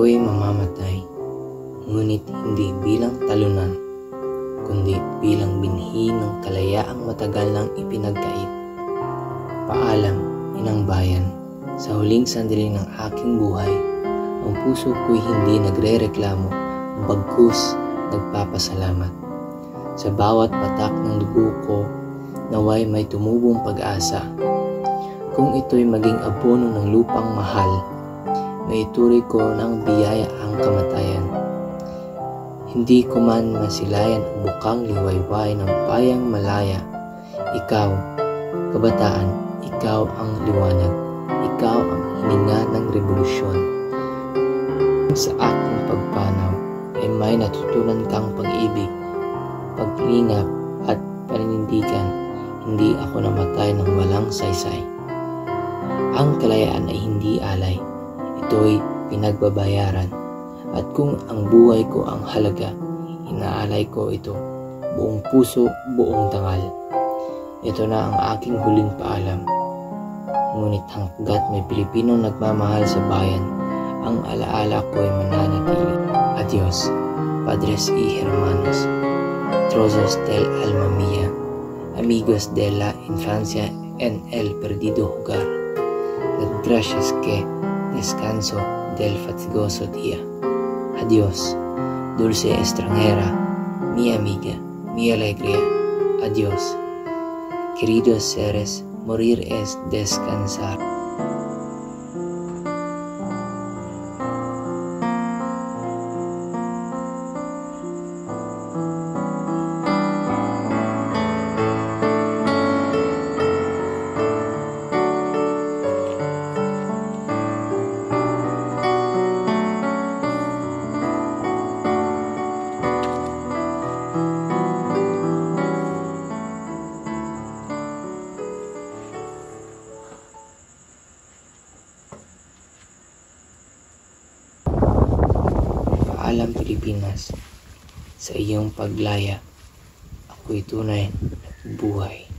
Ako'y mamamatay, ngunit hindi bilang talunan, kundi bilang binhi ng kalayaang matagal nang ipinagkait. Paalam, inang bayan, sa huling sandali ng aking buhay, ang puso ko'y hindi nagre-reklamo, bagkus nagpapasalamat. Sa bawat patak ng dugo ko, naway may tumubong pag-asa. Kung ito'y maging abono ng lupang mahal, maituri ko ng biyaya ang kamatayan. Hindi ko man masilayan ang bukang liwayway ng bayang malaya. Ikaw, kabataan, ikaw ang liwanag, ikaw ang hininga ng revolusyon. Sa aking pagpanaw ay may natutunan kang pag-ibig, paglingap at paninindigan. Hindi ako namatay ng walang saysay. Ang kalayaan ay hindi alay, ito'y pinagbabayaran. At kung ang buhay ko ang halaga, inaalay ko ito, buong puso, buong dangal. Ito na ang aking huling paalam. Ngunit hangga't may Pilipinong nagmamahal sa bayan, ang alaala ko ay mananatili. Adios, Padres y Hermanos, Trozos del Alma Mía, amigos de la infancia en el perdido hogar. Gracias que descanso del fatigoso día. Adiós, dulce extranjera, mi amiga, mi alegría. Adiós, queridos seres, morir es descansar. Paalam Pilipinas, sa iyong paglaya, ako'y tunay na buhay.